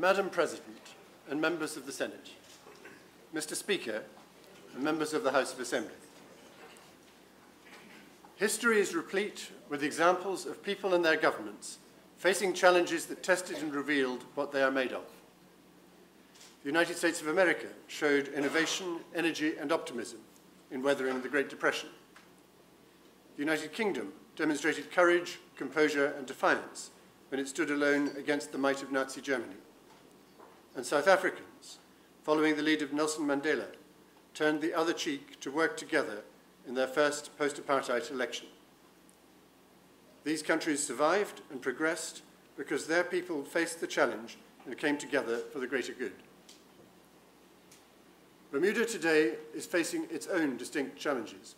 Madam President and members of the Senate, Mr. Speaker and members of the House of Assembly. History is replete with examples of people and their governments facing challenges that tested and revealed what they are made of. The United States of America showed innovation, energy, and optimism in weathering the Great Depression. The United Kingdom demonstrated courage, composure, and defiance when it stood alone against the might of Nazi Germany. And South Africans, following the lead of Nelson Mandela, turned the other cheek to work together in their first post-apartheid election. These countries survived and progressed because their people faced the challenge and came together for the greater good. Bermuda today is facing its own distinct challenges.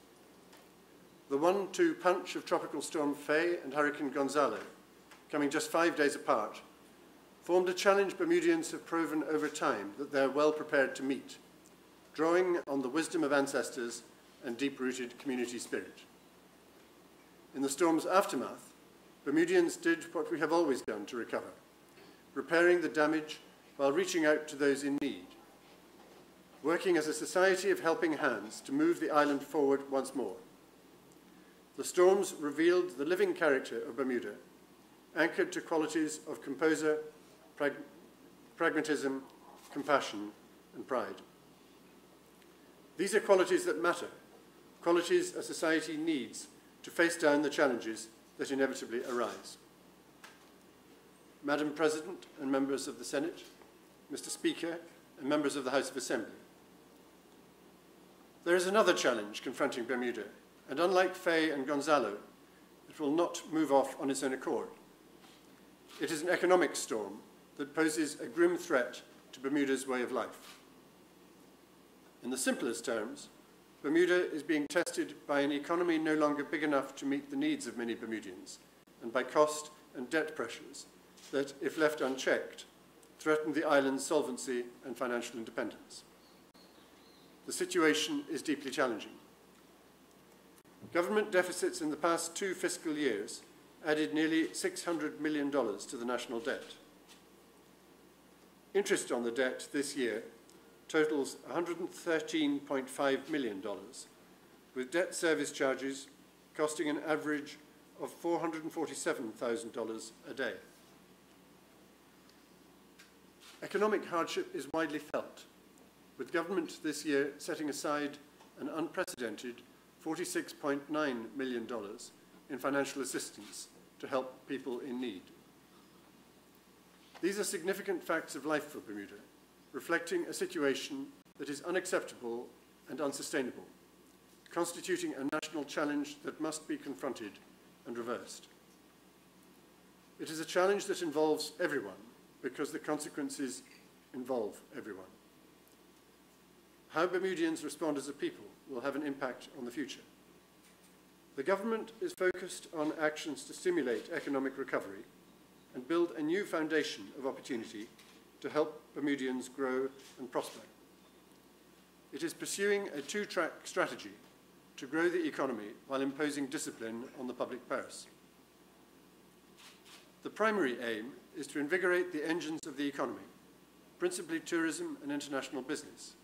The 1-2 punch of Tropical Storm Faye and Hurricane Gonzalo, coming just 5 days apart, formed a challenge Bermudians have proven over time that they're well prepared to meet, drawing on the wisdom of ancestors and deep-rooted community spirit. In the storm's aftermath, Bermudians did what we have always done to recover, repairing the damage while reaching out to those in need, working as a society of helping hands to move the island forward once more. The storms revealed the living character of Bermuda, anchored to qualities of composure, pragmatism, compassion, and pride. These are qualities that matter, qualities a society needs to face down the challenges that inevitably arise. Madam President and members of the Senate, Mr. Speaker and members of the House of Assembly, there is another challenge confronting Bermuda, and unlike Faye and Gonzalo, it will not move off on its own accord. It is an economic storm that poses a grim threat to Bermuda's way of life. In the simplest terms, Bermuda is being tested by an economy no longer big enough to meet the needs of many Bermudians, and by cost and debt pressures that, if left unchecked, threaten the island's solvency and financial independence. The situation is deeply challenging. Government deficits in the past 2 fiscal years added nearly $600 million to the national debt. Interest on the debt this year totals $113.5 million, with debt service charges costing an average of $447,000 a day. Economic hardship is widely felt, with government this year setting aside an unprecedented $46.9 million in financial assistance to help people in need. These are significant facts of life for Bermuda, reflecting a situation that is unacceptable and unsustainable, constituting a national challenge that must be confronted and reversed. It is a challenge that involves everyone because the consequences involve everyone. How Bermudians respond as a people will have an impact on the future. The government is focused on actions to stimulate economic recovery and build a new foundation of opportunity to help Bermudians grow and prosper. It is pursuing a 2-track strategy to grow the economy while imposing discipline on the public purse. The primary aim is to invigorate the engines of the economy, principally tourism and international business,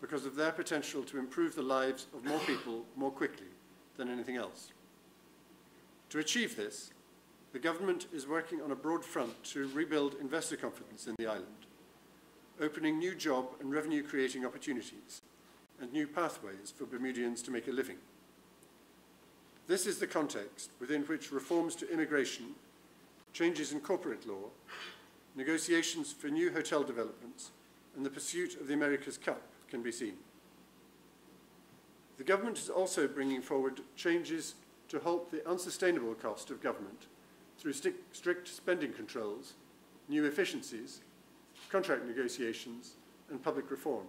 because of their potential to improve the lives of more people more quickly than anything else. To achieve this, the government is working on a broad front to rebuild investor confidence in the island, opening new job and revenue-creating opportunities and new pathways for Bermudians to make a living. This is the context within which reforms to immigration, changes in corporate law, negotiations for new hotel developments, and the pursuit of the America's Cup can be seen. The government is also bringing forward changes to halt the unsustainable cost of government through strict spending controls, new efficiencies, contract negotiations, and public reform.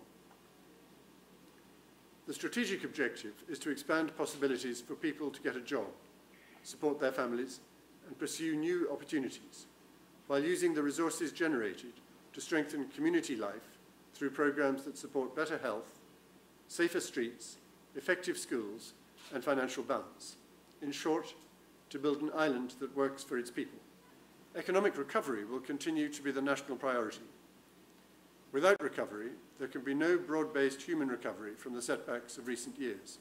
The strategic objective is to expand possibilities for people to get a job, support their families, and pursue new opportunities, while using the resources generated to strengthen community life through programs that support better health, safer streets, effective schools, and financial balance. In short, to build an island that works for its people. Economic recovery will continue to be the national priority. Without recovery, there can be no broad-based human recovery from the setbacks of recent years.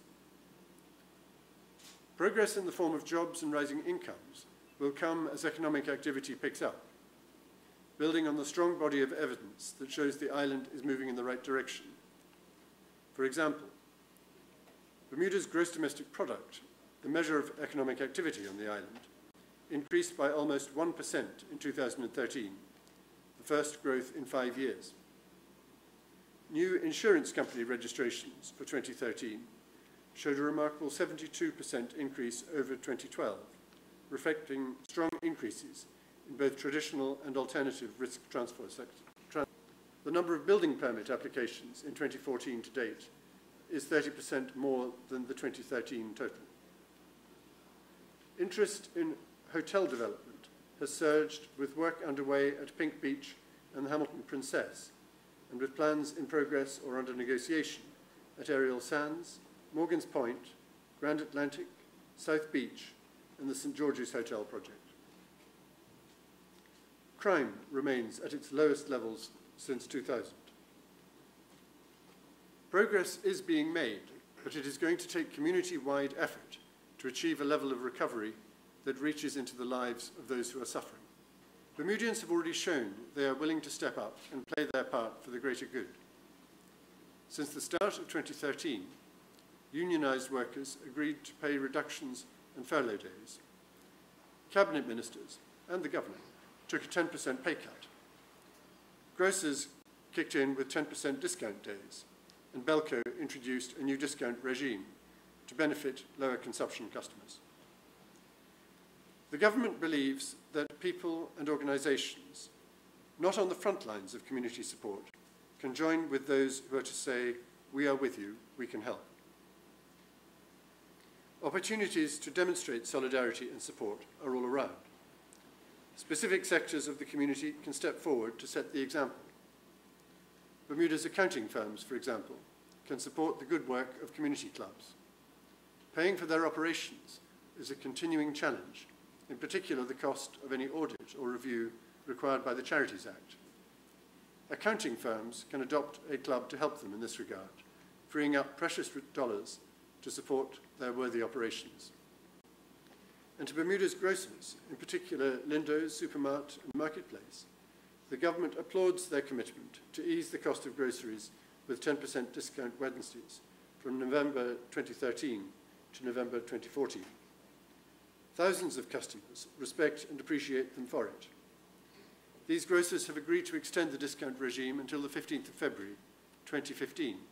Progress in the form of jobs and rising incomes will come as economic activity picks up, building on the strong body of evidence that shows the island is moving in the right direction. For example, Bermuda's gross domestic product, the measure of economic activity on the island, increased by almost 1% in 2013, the first growth in 5 years. New insurance company registrations for 2013 showed a remarkable 72% increase over 2012, reflecting strong increases in both traditional and alternative risk transfer sectors. The number of building permit applications in 2014 to date is 30% more than the 2013 total. Interest in hotel development has surged, with work underway at Pink Beach and the Hamilton Princess, and with plans in progress or under negotiation at Ariel Sands, Morgan's Point, Grand Atlantic, South Beach, and the St. George's Hotel project. Crime remains at its lowest levels since 2000. Progress is being made, but it is going to take community-wide effort to achieve a level of recovery that reaches into the lives of those who are suffering. Bermudians have already shown they are willing to step up and play their part for the greater good. Since the start of 2013, unionised workers agreed to pay reductions and furlough days. Cabinet ministers and the governor took a 10% pay cut. Grocers kicked in with 10% discount days, and Belco introduced a new discount regime to benefit lower consumption customers. The government believes that people and organisations, not on the front lines of community support, can join with those who are to say, "We are with you, we can help." Opportunities to demonstrate solidarity and support are all around. Specific sectors of the community can step forward to set the example. Bermuda's accounting firms, for example, can support the good work of community clubs. Paying for their operations is a continuing challenge, in particular the cost of any audit or review required by the Charities Act. Accounting firms can adopt a club to help them in this regard, freeing up precious dollars to support their worthy operations. And to Bermuda's grocers, in particular Lindo's, Supermart and Marketplace, the government applauds their commitment to ease the cost of groceries with 10% discount Wednesdays from November 2013 to November 2014. Thousands of customers respect and appreciate them for it. These grocers have agreed to extend the discount regime until the 15th of February 2015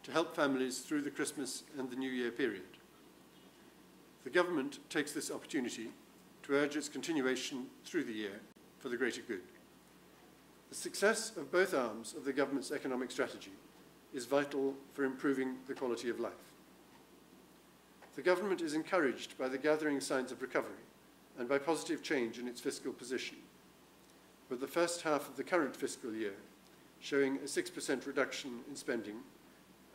to help families through the Christmas and the New Year period. The government takes this opportunity to urge its continuation through the year for the greater good. The success of both arms of the government's economic strategy is vital for improving the quality of life. The government is encouraged by the gathering signs of recovery and by positive change in its fiscal position, with the first half of the current fiscal year showing a 6% reduction in spending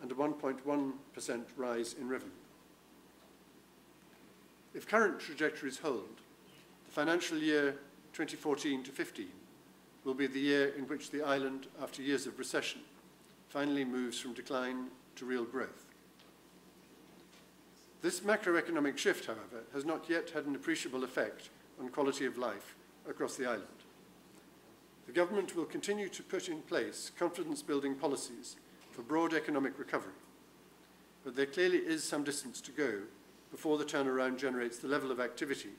and a 1.1% rise in revenue. If current trajectories hold, the financial year 2014 to 15 will be the year in which the island, after years of recession, finally moves from decline to real growth. This macroeconomic shift, however, has not yet had an appreciable effect on quality of life across the island. The government will continue to put in place confidence-building policies for broad economic recovery, but there clearly is some distance to go before the turnaround generates the level of activity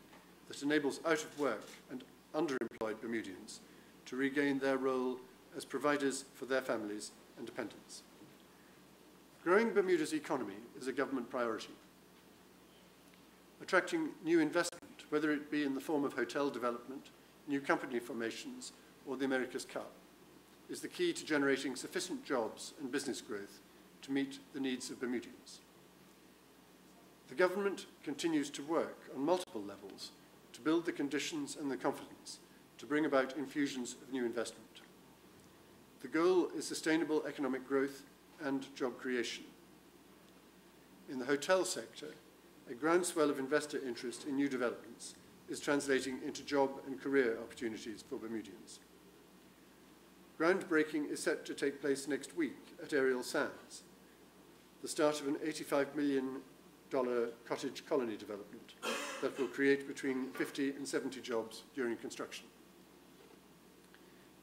that enables out-of-work and underemployed Bermudians to regain their role as providers for their families and dependents. Growing Bermuda's economy is a government priority. Attracting new investment, whether it be in the form of hotel development, new company formations, or the America's Cup, is the key to generating sufficient jobs and business growth to meet the needs of Bermudians. The government continues to work on multiple levels to build the conditions and the confidence to bring about infusions of new investment. The goal is sustainable economic growth and job creation. In the hotel sector, a groundswell of investor interest in new developments is translating into job and career opportunities for Bermudians. Groundbreaking is set to take place next week at Ariel Sands, the start of an $85 million cottage colony development that will create between 50 and 70 jobs during construction.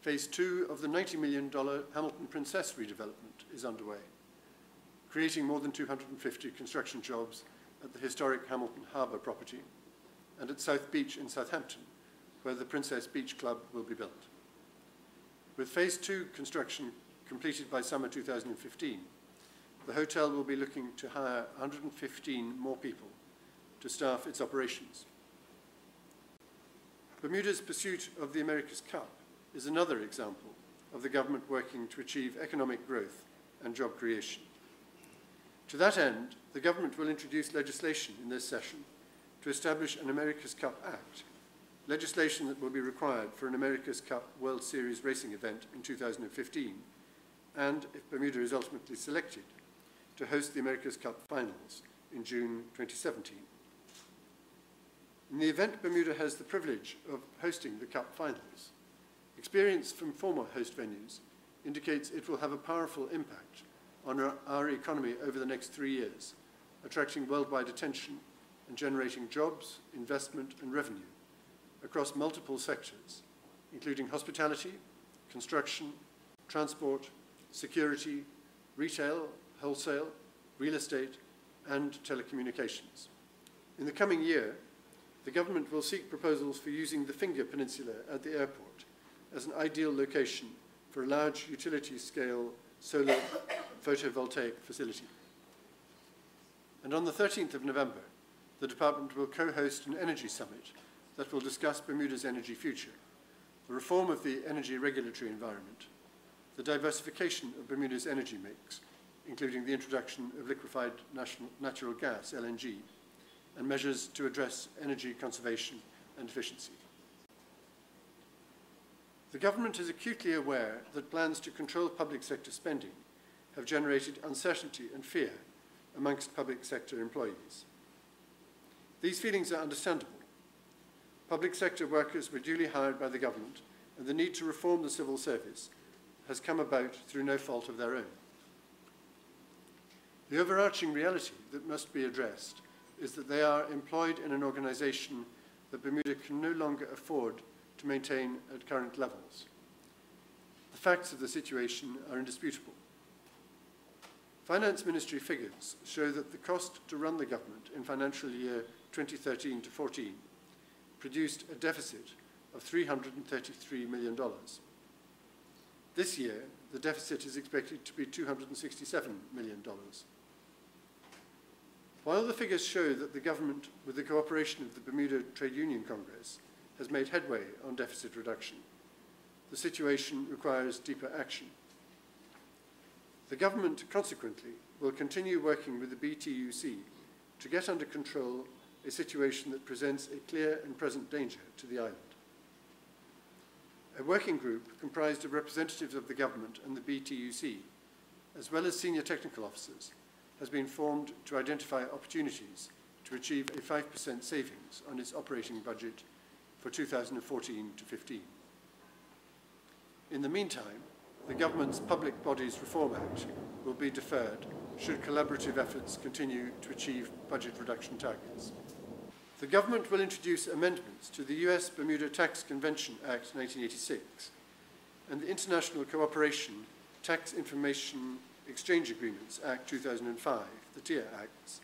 Phase 2 of the $90 million Hamilton Princess redevelopment is underway, creating more than 250 construction jobs at the historic Hamilton Harbour property and at South Beach in Southampton, where the Princess Beach Club will be built. With Phase 2 construction completed by summer 2015, the hotel will be looking to hire 115 more people to staff its operations. Bermuda's pursuit of the America's Cup is another example of the government working to achieve economic growth and job creation. To that end, the government will introduce legislation in this session to establish an America's Cup Act, legislation that will be required for an America's Cup World Series racing event in 2015, and, if Bermuda is ultimately selected, to host the America's Cup finals in June 2017. In the event Bermuda has the privilege of hosting the Cup finals, experience from former host venues indicates it will have a powerful impact on our economy over the next 3 years, attracting worldwide attention and generating jobs, investment, and revenue across multiple sectors, including hospitality, construction, transport, security, retail, wholesale, real estate, and telecommunications. In the coming year, the government will seek proposals for using the Finger Peninsula at the airport as an ideal location for a large utility-scale solar photovoltaic facility. And on the 13th of November, the department will co-host an energy summit that will discuss Bermuda's energy future, the reform of the energy regulatory environment, the diversification of Bermuda's energy mix, including the introduction of liquefied natural gas, LNG, and measures to address energy conservation and efficiency. The government is acutely aware that plans to control public sector spending have generated uncertainty and fear amongst public sector employees. These feelings are understandable. Public sector workers were duly hired by the government, and the need to reform the civil service has come about through no fault of their own. The overarching reality that must be addressed is that they are employed in an organisation that Bermuda can no longer afford to maintain at current levels. The facts of the situation are indisputable. Finance Ministry figures show that the cost to run the government in financial year 2013 to 14 produced a deficit of $333 million. This year, the deficit is expected to be $267 million. While the figures show that the government, with the cooperation of the Bermuda Trade Union Congress, has made headway on deficit reduction, the situation requires deeper action. The government, consequently, will continue working with the BTUC to get under control a situation that presents a clear and present danger to the island. A working group comprised of representatives of the government and the BTUC, as well as senior technical officers, has been formed to identify opportunities to achieve a 5% savings on its operating budget for 2014 to 15. In the meantime, the government's Public Bodies Reform Act will be deferred should collaborative efforts continue to achieve budget reduction targets. The government will introduce amendments to the US Bermuda Tax Convention Act 1986 and the International Cooperation Tax Information Exchange Agreements Act 2005, the TIA Acts,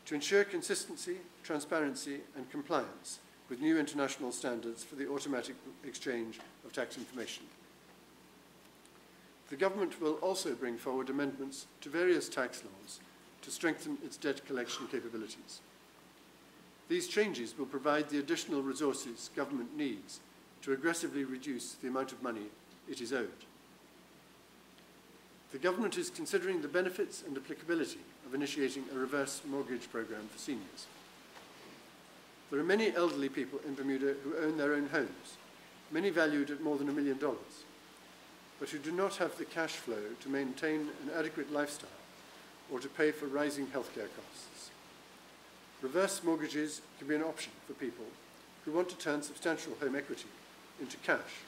to ensure consistency, transparency, and compliance with new international standards for the automatic exchange of tax information. The government will also bring forward amendments to various tax laws to strengthen its debt collection capabilities. These changes will provide the additional resources government needs to aggressively reduce the amount of money it is owed. The government is considering the benefits and applicability of initiating a reverse mortgage program for seniors. There are many elderly people in Bermuda who own their own homes, many valued at more than $1 million, but who do not have the cash flow to maintain an adequate lifestyle or to pay for rising healthcare costs. Reverse mortgages can be an option for people who want to turn substantial home equity into cash.